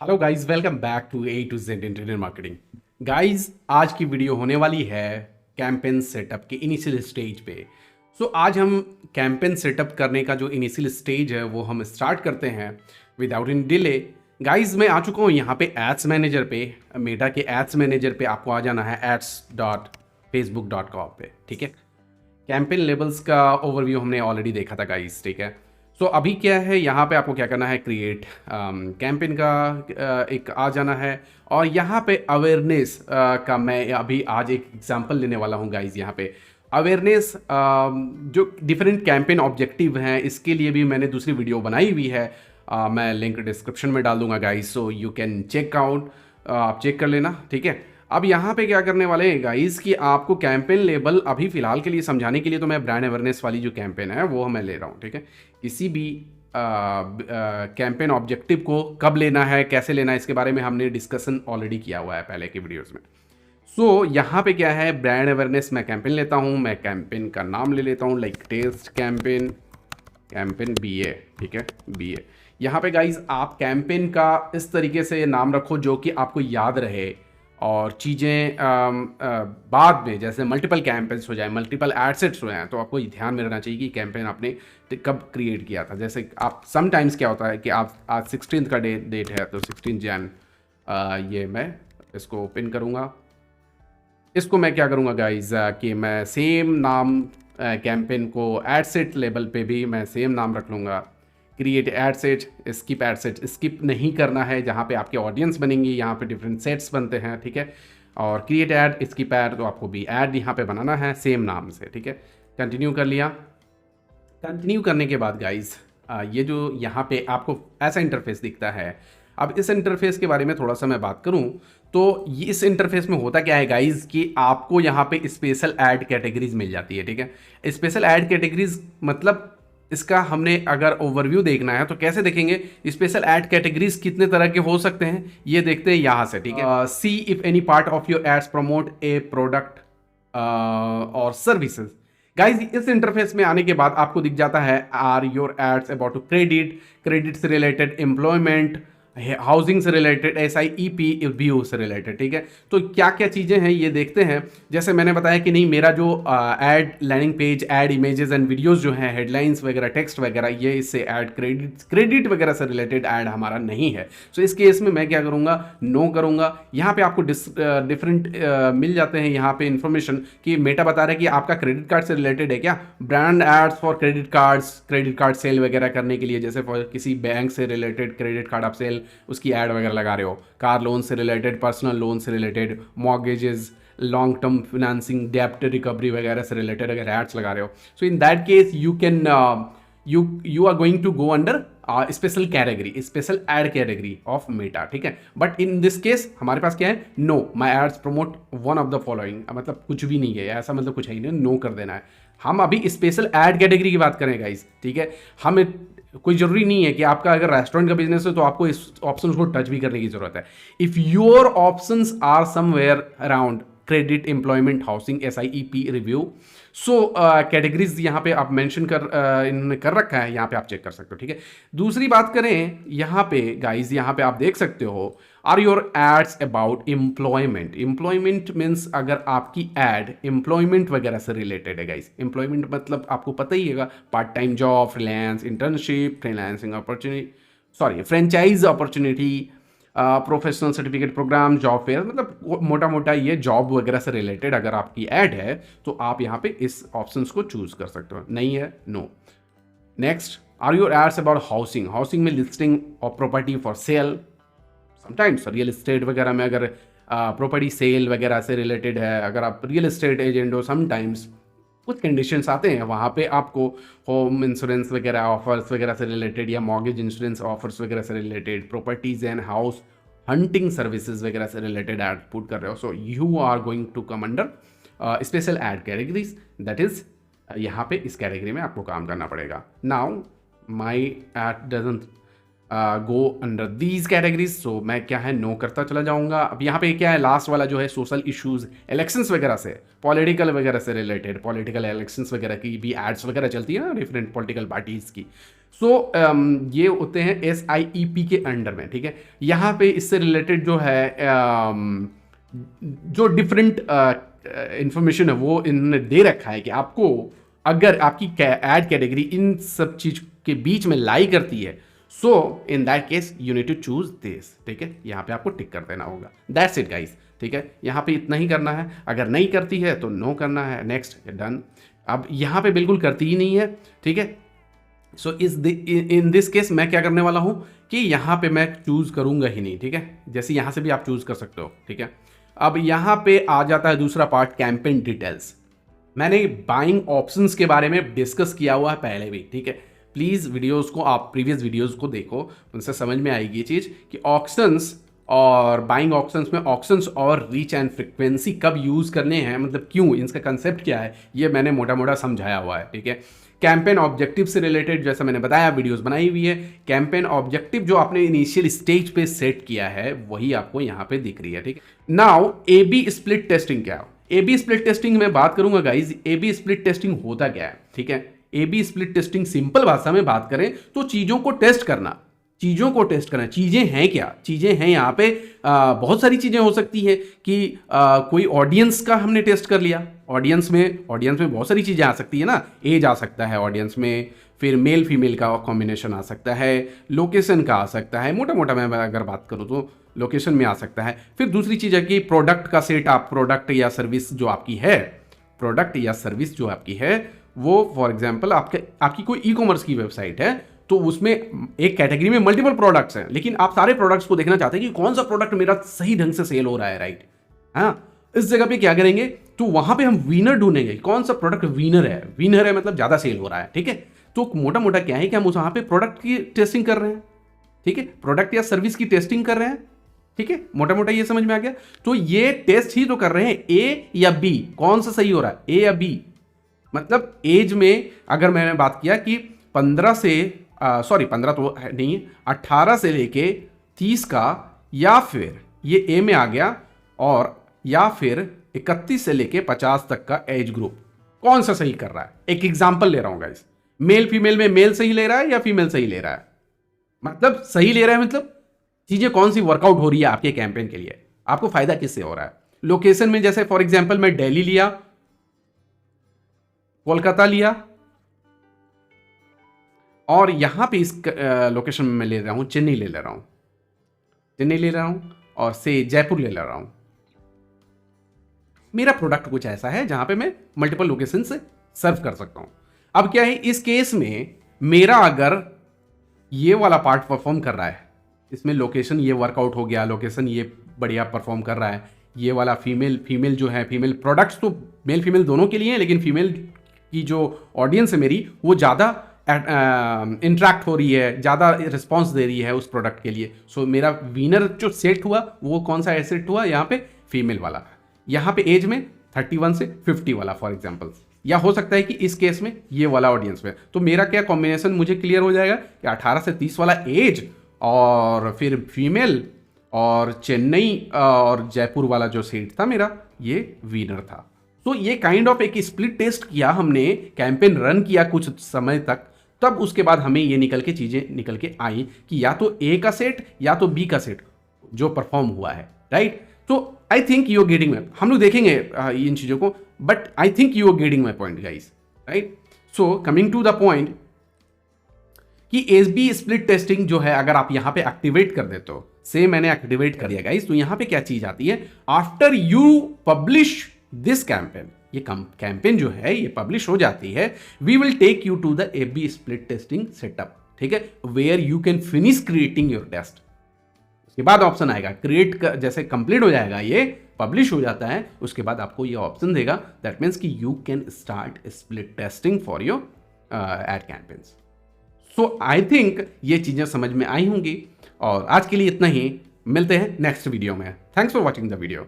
Hello guys, welcome back to A to Z internet marketing. Guys, आज की video होने वाली है कैंपेन सेटअप के इनिशियल स्टेज पे। आज हम कैंपेन सेटअप करने का जो इनिशियल स्टेज है वो हम स्टार्ट करते हैं विदाउट इन डिले। गाइस, मैं आ चुका हूँ यहाँ पे एड्स मैनेजर पे। मेटा के एड्स मैनेजर पे आपको आ जाना है ads.facebook.com पे, ठीक है। कैंपेन लेबल्स का ओवरव्यू हमने ऑलरेडी देखा था गाइस, ठीक है। अभी क्या है, यहाँ पे आपको क्या करना है, क्रिएट कैंपेन का एक आ जाना है। और यहाँ पे अवेयरनेस का मैं अभी आज एक एग्जांपल लेने वाला हूँ गाइस। यहाँ पे अवेयरनेस जो डिफरेंट कैंपेन ऑब्जेक्टिव हैं, इसके लिए भी मैंने दूसरी वीडियो बनाई हुई है। मैं लिंक डिस्क्रिप्शन में डाल दूंगा guys, so you can check out, आप चेक कर लेना, ठीक है। अब यहाँ पे क्या करने वाले हैं गाइस कि आपको कैंपेन लेबल अभी फिलहाल के लिए समझाने के लिए तो मैं ब्रांड अवेयरनेस वाली जो कैंपेन है वो मैं ले रहा हूँ, ठीक है। किसी भी कैंपेन ऑब्जेक्टिव को कब लेना है, कैसे लेना है, इसके बारे में हमने डिस्कशन ऑलरेडी किया हुआ है पहले की वीडियोस में। यहाँ पे क्या है, ब्रांड अवेयरनेस मैं कैंपेन लेता हूँ, मैं कैंपेन का नाम ले लेता हूँ like test campaign, campaign BA, ठीक है, BA। यहाँ पे गाइज आप कैंपेन का इस तरीके से नाम रखो जो कि आपको याद रहे, और चीज़ें बाद में जैसे मल्टीपल कैंपेन्स हो जाए, मल्टीपल एडसेट्स हो जाए, तो आपको ये ध्यान में रहना चाहिए कि कैंपेन आपने कब क्रिएट किया था। जैसे आप समटाइम्स क्या होता है कि आप आज 16 का डेट है, तो 16 जैन ये मैं इसको ओपन करूँगा। इसको मैं क्या करूँगा गाइज कि मैं सेम नाम कैंपेन को एडसेट लेवल पे भी मैं सेम नाम रख लूँगा, create ad set, skip ad set. Skip नहीं करना है, जहाँ पे आपके ऑडियंस बनेंगी, यहाँ पे डिफरेंट सेट्स बनते हैं, ठीक है। और क्रिएट ऐड, स्किप ऐड, तो आपको भी ऐड यहाँ पे बनाना है सेम नाम से, ठीक है। कंटिन्यू कर लिया। कंटिन्यू करने के बाद गाइज ये जो यहाँ पे आपको ऐसा इंटरफेस दिखता है। अब इस इंटरफेस के बारे में थोड़ा सा मैं बात करूँ तो ये इस इंटरफेस में होता क्या है गाइज कि आपको यहाँ पे स्पेशल ऐड कैटेगरीज मिल जाती है, ठीक है। स्पेशल ऐड कैटेगरीज मतलब इसका हमने अगर ओवरव्यू देखना है तो कैसे देखेंगे, स्पेशल ऐड कैटेगरीज कितने तरह के हो सकते हैं ये देखते हैं यहाँ से, ठीक है। See if any part of your ads promote a product और सर्विसेज। गाइज, इस इंटरफेस में आने के बाद आपको दिख जाता है are your ads about to credit से रिलेटेड, एम्प्लॉयमेंट, हाउसिंग से रिलेटेड, SIEP व्यू से रिलेटेड, ठीक है। तो क्या क्या चीज़ें हैं ये देखते हैं। जैसे मैंने बताया कि नहीं, मेरा जो ad landing page, ad images and videos जो हैं, हेडलाइंस वगैरह, टेक्स्ट वगैरह, ये इससे ऐड क्रेडिट वगैरह से रिलेटेड ऐड हमारा नहीं है। इस केस में मैं क्या करूँगा, नो करूँगा। यहाँ पे आपको डिफरेंट मिल जाते हैं यहाँ पे इंफॉर्मेशन कि मेटा बता रहा है कि आपका क्रेडिट कार्ड से रिलेटेड है क्या, brand ads for credit card sale वगैरह करने के लिए, जैसे फॉर किसी बैंक से रिलेटेड क्रेडिट कार्ड आप सेल उसकी ऐड वगैरह लगा रहे हो, कार लोन से रिलेटेड, पर्सनल लोन से related, mortgages, long term financing, डेप्ट रिकवरी वगैरह से रिलेटेड अगर एड्स लगा रहे हो, so in that case you can you are going to go under special category, special ad category of Meta, ठीक है। बट इन दिस केस हमारे पास क्या है, no my ads promote one of the following, मतलब कुछ भी नहीं है ऐसा, मतलब कुछ है ही नहीं, नो कर देना है। हम अभी स्पेशल एड कैटेगरी की बात करें गाइस, ठीक है। हम कोई ज़रूरी नहीं है कि आपका अगर रेस्टोरेंट का बिजनेस है तो आपको इस ऑप्शन को टच भी करने की जरूरत है। If your options are somewhere around credit, employment, housing, SIEP review, categories यहाँ पे आप मेंशन कर इन्होंने कर रखा है, यहाँ पे आप चेक कर सकते हो, ठीक है। दूसरी बात करें यहाँ पे गाइज, यहाँ पे आप देख सकते हो are your ads about employment means अगर आपकी एड एम्प्लॉयमेंट वगैरह से रिलेटेड है गाइज। एम्प्लॉयमेंट मतलब आपको पता ही है, part time job, freelance, internship, freelancing opportunity, sorry franchise opportunity, professional certificate program, job fair, मतलब मोटा मोटा ये जॉब वगैरह से रिलेटेड अगर आपकी ऐड है तो आप यहाँ पे इस ऑप्शंस को चूज कर सकते हो। नहीं है, no. Next, are your ads about housing में listing of property for sale, sometimes real estate वगैरह में अगर प्रॉपर्टी सेल वगैरह से रिलेटेड है, अगर आप रियल एस्टेट एजेंट हो, समटाइम्स कुछ कंडीशंस आते हैं वहाँ पे आपको होम इंश्योरेंस वगैरह ऑफर्स वगैरह से रिलेटेड, या मॉर्गेज इंश्योरेंस ऑफर्स वगैरह से related, properties and house hunting services वगैरह से रिलेटेड ऐड पुट कर रहे हो, so you are going to come under special ad categories, that is यहाँ पे इस कैटेगरी में आपको काम करना पड़ेगा। Now my ad doesn't go under these categories, so मैं क्या है, नो करता चला जाऊंगा। अब यहाँ पे क्या है, लास्ट वाला जो है सोशल इश्यूज, इलेक्शंस वगैरह से, पॉलिटिकल वगैरह से रिलेटेड, पॉलिटिकल इलेक्शंस वगैरह की भी एड्स वगैरह चलती है ना डिफरेंट पॉलिटिकल पार्टीज की, ये होते हैं SIEP के अंडर में, ठीक है। यहाँ पे इससे रिलेटेड जो है जो डिफरेंट इंफॉर्मेशन है वो इन्होंने दे रखा है कि आपको अगर आपकी एड कैटेगरी इन सब चीज के बीच में लाई करती है, so in that case you need to choose this, ठीक है। यहाँ पे आपको टिक कर देना होगा, दैट्स इट गाइस, ठीक है। यहाँ पे इतना ही करना है, अगर नहीं करती है तो नो करना है, नेक्स्ट, डन। अब यहाँ पे बिल्कुल करती ही नहीं है, ठीक है। सो इन दिस केस मैं क्या करने वाला हूँ कि यहाँ पे मैं चूज करूंगा ही नहीं, ठीक है। जैसे यहाँ से भी आप चूज कर सकते हो, ठीक है। अब यहाँ पे आ जाता है दूसरा पार्ट, कैंपेन डिटेल्स। मैंने बाइंग ऑप्शंस के बारे में डिस्कस किया हुआ है पहले भी, ठीक है। प्लीज वीडियोस को आप प्रीवियस वीडियोस को देखो, उनसे समझ में आएगी ये चीज कि ऑप्शंस और बाइंग ऑप्शंस में ऑप्शंस और रीच एंड फ्रिक्वेंसी कब यूज करने हैं, मतलब क्यों, इनका कंसेप्ट क्या है, ये मैंने मोटा मोटा समझाया हुआ है, ठीक है। कैंपेन ऑब्जेक्टिव से रिलेटेड जैसा मैंने बताया वीडियोस बनाई हुई है। कैंपेन ऑब्जेक्टिव जो आपने इनिशियल स्टेज पे सेट किया है वही आपको यहाँ पे दिख रही है, ठीक है। नाउ AB स्प्लिट टेस्टिंग क्या है? AB स्प्लिट टेस्टिंग में बात करूंगा गाइज। AB स्प्लिट टेस्टिंग होता क्या है, ठीक है। AB स्प्लिट टेस्टिंग सिंपल भाषा में बात करें तो चीजों को टेस्ट करना, चीजों को टेस्ट करना। चीजें हैं क्या? चीजें हैं यहाँ पे बहुत सारी चीजें हो सकती है कि कोई ऑडियंस का हमने टेस्ट कर लिया, ऑडियंस में बहुत सारी चीजें आ सकती है ना, एज आ सकता है ऑडियंस में, फिर मेल फीमेल का कॉम्बिनेशन आ सकता है, लोकेशन का आ सकता है, मोटा मोटा मैं अगर बात करूँ तो लोकेशन में आ सकता है। फिर दूसरी चीज़ है कि प्रोडक्ट का सेट, आप प्रोडक्ट या सर्विस जो आपकी है, प्रोडक्ट या सर्विस जो आपकी है वो फॉर एग्जांपल आपकी कोई ई कॉमर्स की वेबसाइट है तो उसमें एक कैटेगरी में मल्टीपल प्रोडक्ट्स हैं, लेकिन आप सारे प्रोडक्ट्स को देखना चाहते हैं कि कौन सा प्रोडक्ट मेरा सही ढंग से सेल हो रहा है, राइट। हाँ, इस जगह पे क्या करेंगे तो वहां पे हम विनर ढूंढेंगे, कौन सा प्रोडक्ट विनर है मतलब ज्यादा सेल हो रहा है, ठीक है। तो मोटा मोटा क्या है कि हम वहां पे प्रोडक्ट की टेस्टिंग कर रहे हैं, ठीक है, प्रोडक्ट या सर्विस की टेस्टिंग कर रहे हैं, ठीक है। मोटा मोटा ये समझ में आ गया। तो ये टेस्ट ही तो कर रहे हैं, ए या बी, कौन सा सही हो रहा है, ए या बी। मतलब एज में अगर मैंने बात किया कि 15 से 15 तो नहीं है, 18 से लेके 30 का, या फिर ये ए में आ गया, और या फिर 31 से लेके 50 तक का एज ग्रुप, कौन सा सही कर रहा है। एक एग्जांपल ले रहा हूं गाइस, मेल फीमेल में मेल सही ले रहा है या फीमेल सही ले रहा है, मतलब सही ले रहा है, मतलब चीजें कौन सी वर्कआउट हो रही है आपके कैंपेन के लिए, आपको फायदा किससे हो रहा है। लोकेशन में जैसे फॉर एग्जांपल मैं दिल्ली लिया, कोलकाता लिया, और यहां पे इस लोकेशन में मैं ले रहा हूं चेन्नई ले रहा हूं और से जयपुर ले रहा हूं। मेरा प्रोडक्ट कुछ ऐसा है जहां पे मैं मल्टीपल लोकेशन से सर्व कर सकता हूं। अब क्या है इस केस में, मेरा अगर ये वाला पार्ट परफॉर्म कर रहा है, इसमें लोकेशन ये वर्कआउट हो गया, लोकेशन ये बढ़िया परफॉर्म कर रहा है, ये वाला फीमेल जो है, फीमेल प्रोडक्ट्स तो मेल फीमेल दोनों के लिए हैं, लेकिन फीमेल की जो ऑडियंस है मेरी वो ज़्यादा इंट्रैक्ट हो रही है, ज़्यादा रिस्पॉन्स दे रही है उस प्रोडक्ट के लिए। सो मेरा विनर जो सेट हुआ वो कौन सा सेट हुआ, यहाँ पे फीमेल वाला, यहाँ पे एज में 31 से 50 वाला फॉर एग्जांपल, या हो सकता है कि इस केस में ये वाला ऑडियंस में। तो मेरा क्या कॉम्बिनेशन मुझे क्लियर हो जाएगा कि 18 से 30 वाला एज और फिर फीमेल और चेन्नई और जयपुर वाला जो सेट था मेरा, ये विनर था। तो ये काइंड ऑफ एक स्प्लिट टेस्ट किया हमने, कैंपेन रन किया कुछ समय तक, तब उसके बाद हमें ये चीजें निकल के आई कि या तो ए का सेट या तो बी का सेट जो परफॉर्म हुआ है, राइट। तो I think you are getting my, हम लोग देखेंगे इन चीजों को, but I think you are getting my point guys, right. So coming to the point कि एसबी स्प्लिट टेस्टिंग जो है अगर आप यहां पे एक्टिवेट कर देते हो, से मैंने एक्टिवेट कर दिया गाइस, तो यहां पे क्या चीज आती है, after you publish this campaign, ये कैंपेन जो है ये पब्लिश हो जाती है, we will take you to the AB split testing setup, ठीक है, where you can finish creating your test. उसके बाद ऑप्शन आएगा क्रिएट, जैसे कंप्लीट हो जाएगा, ये पब्लिश हो जाता है, उसके बाद आपको ये ऑप्शन देगा, दैट मीन्स कि you can start split testing for your ad campaigns. So I think ये चीजें समझ में आई होंगी, और आज के लिए इतना ही, मिलते हैं नेक्स्ट वीडियो में। Thanks for watching the video.